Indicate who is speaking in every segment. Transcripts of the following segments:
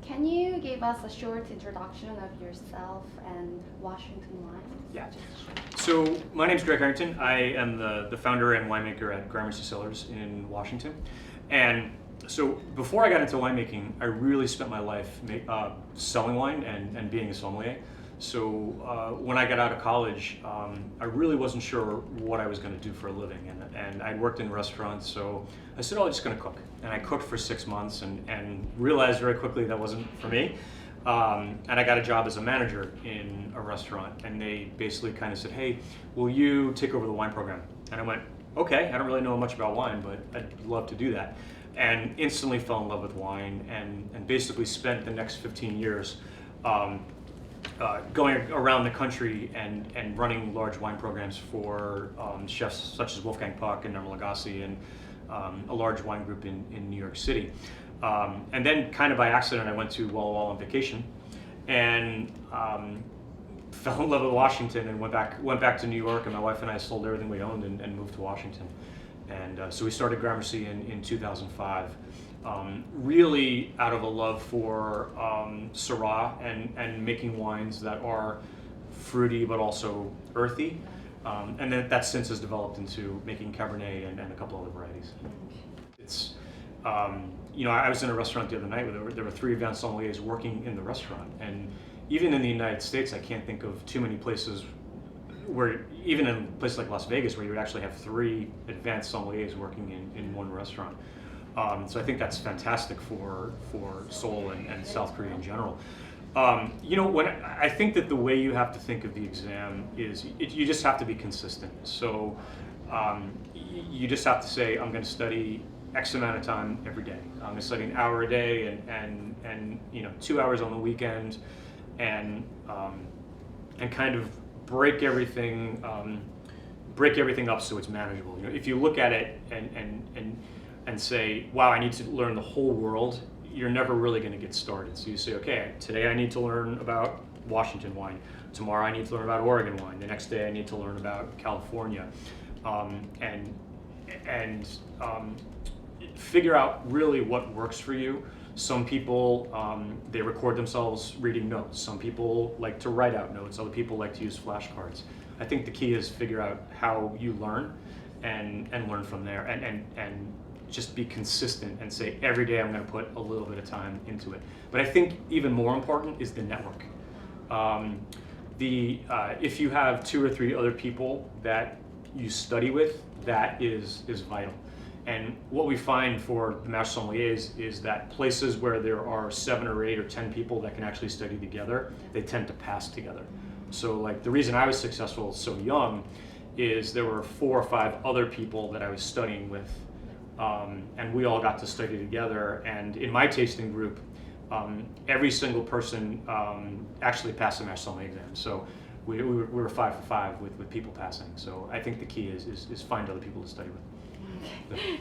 Speaker 1: Can you give us a short introduction of yourself and Washington wines?
Speaker 2: Yeah. So my name's Greg Harrington. I am the founder and winemaker at Gramercy Cellars in Washington. And so before I got into winemaking, I really spent my life selling wine and being a sommelier. So when I got out of college, I really wasn't sure what I was going to do for a living. And I'd worked in restaurants, so I said, oh, I'm just going to cook. And I cooked for 6 months and realized very quickly that wasn't for me. And I got a job as a manager in a restaurant. And they basically kind of said, hey, will you take over the wine program? And I went, okay, I don't really know much about wine, but I'd love to do that. And instantly fell in love with wine and basically spent the next 15 years going around the country and running large wine programs for chefs such as Wolfgang Puck and Nermal Lagasse and a large wine group in New York City. And then kind of by accident I went to Walla Walla on vacation and fell in love with Washington and went back to New York, and my wife and I sold everything we owned and moved to Washington. And so we started Gramercy in 2005. Really out of a love for Syrah and making wines that are fruity but also earthy. And then that since has developed into making Cabernet and a couple other varieties. It's, I was in a restaurant the other night where there were 3 advanced sommeliers working in the restaurant. And even in the United States, I can't think of too many places where, even in places like Las Vegas, where you would actually have 3 advanced sommeliers working in one restaurant. So I think that's fantastic for Seoul and South Korea in general. When I think that the way you have to think of the exam is you just have to be consistent. So you just have to say, I'm going to study X amount of time every day. I'm going to study an hour a day and 2 hours on the weekend, and kind of break everything up so it's manageable. If you look at it and say, wow, I need to learn the whole world, you're never really going to get started. So you say, okay, today I need to learn about Washington wine. Tomorrow I need to learn about Oregon wine. The next day I need to learn about California. And figure out really what works for you. Some people, they record themselves reading notes. Some people like to write out notes. Other people like to use flashcards. I think the key is figure out how you learn and learn from there and just be consistent and say, every day I'm going to put a little bit of time into it. But I think even more important is the network. If you have 2 or 3 other people that you study with, that is vital. And what we find for the master sommeliers is that places where there are 7 or 8 or 10 people that can actually study together, they tend to pass together. So like the reason I was successful so young is there were 4 or 5 other people that I was studying with, and we all got to study together. And in my tasting group, every single person actually passed the master sommelier exam. So we were 5 for 5 with people passing. So I think the key is find other people to study with.
Speaker 1: Okay.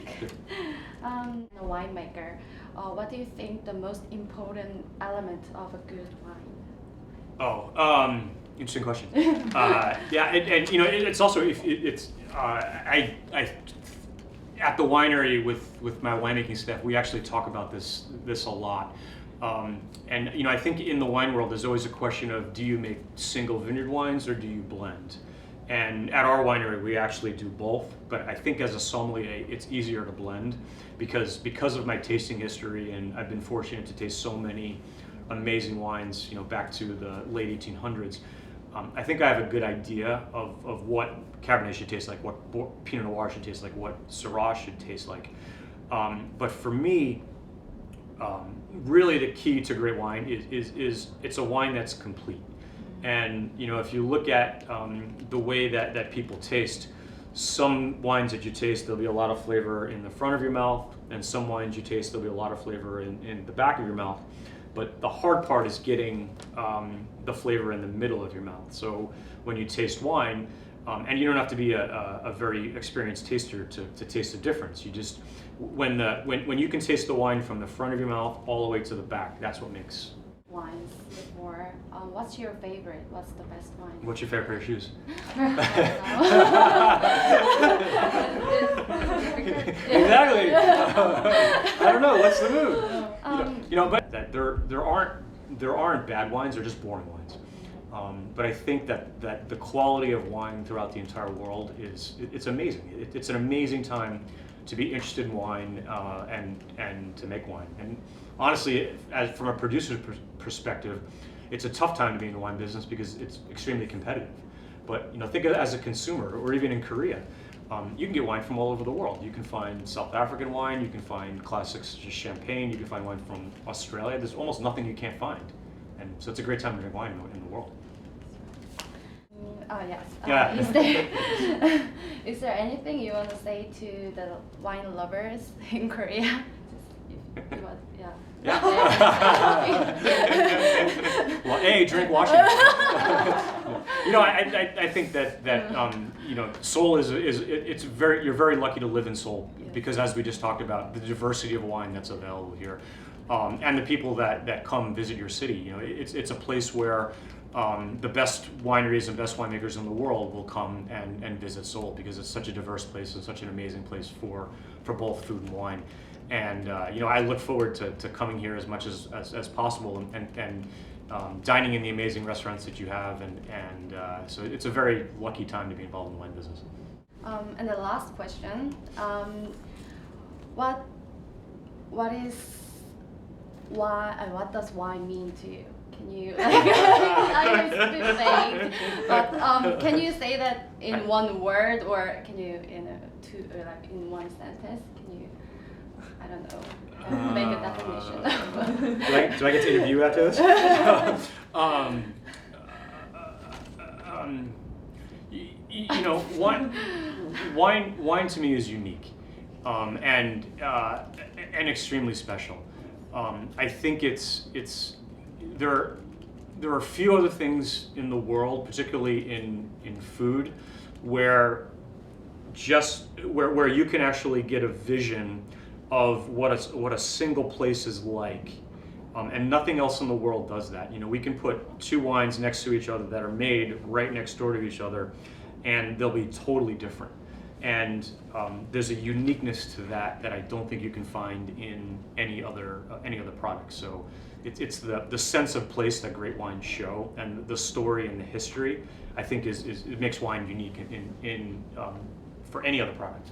Speaker 1: A winemaker, what do you think the most important element of a good wine?
Speaker 2: Interesting question. It's also I at the winery with my winemaking staff, we actually talk about this a lot. I think in the wine world, there's always a question of, do you make single vineyard wines or do you blend? And at our winery, we actually do both. But I think as a sommelier, it's easier to blend because of my tasting history, and I've been fortunate to taste so many amazing wines, back to the late 1800s. I think I have a good idea of what Cabernet should taste like, what Pinot Noir should taste like, what Syrah should taste like. But for me, really the key to great wine is it's a wine that's complete. And if you look at the way that people taste, some wines that you taste, there'll be a lot of flavor in the front of your mouth, and some wines you taste, there'll be a lot of flavor in the back of your mouth. But the hard part is getting the flavor in the middle of your mouth. So when you taste wine, and you don't have to be a very experienced taster to taste the difference. You just when you can taste the wine from the front of your mouth all the way to the back, that's what makes
Speaker 1: wines before. What's your favorite? What's the best wine?
Speaker 2: What's your favorite pair of shoes? Exactly. I don't know. What's the mood? But that there aren't bad wines. They're just boring wines. But I think that the quality of wine throughout the entire world it's amazing. It's an amazing time to be interested in wine and to make wine. And honestly, from a producer's perspective, it's a tough time to be in the wine business because it's extremely competitive. But think of it as a consumer, or even in Korea, you can get wine from all over the world. You can find South African wine, you can find classics such as champagne, you can find wine from Australia. There's almost nothing you can't find, and so it's a great time to drink wine in the world.
Speaker 1: Yes.
Speaker 2: Yeah.
Speaker 1: Is there anything you want to say to the wine lovers in Korea? Yeah.
Speaker 2: Well, drink Washington. I think that Seoul you're very lucky to live in Seoul because, as we just talked about, the diversity of wine that's available here, and the people that come visit your city. It's a place where the best wineries and best winemakers in the world will come and visit Seoul because it's such a diverse place and such an amazing place for both food and wine. And I look forward to coming here as much as possible and dining in the amazing restaurants that you have, and so it's a very lucky time to be involved in the wine business.
Speaker 1: And the last question, what does wine mean to you? Can you I used to vague, but can you say that in one word, or can you in one sentence? Can you, I don't know, make a definition?
Speaker 2: Do I get to interview after this? Wine to me is unique and extremely special. I think there are a few other things in the world, particularly in food, where you can actually get a vision of what a single place is like, and nothing else in the world does that. We can put two wines next to each other that are made right next door to each other, and they'll be totally different. And there's a uniqueness to that I don't think you can find in any other product. So it's the sense of place that great wines show, and the story and the history, I think it makes wine unique in for any other product.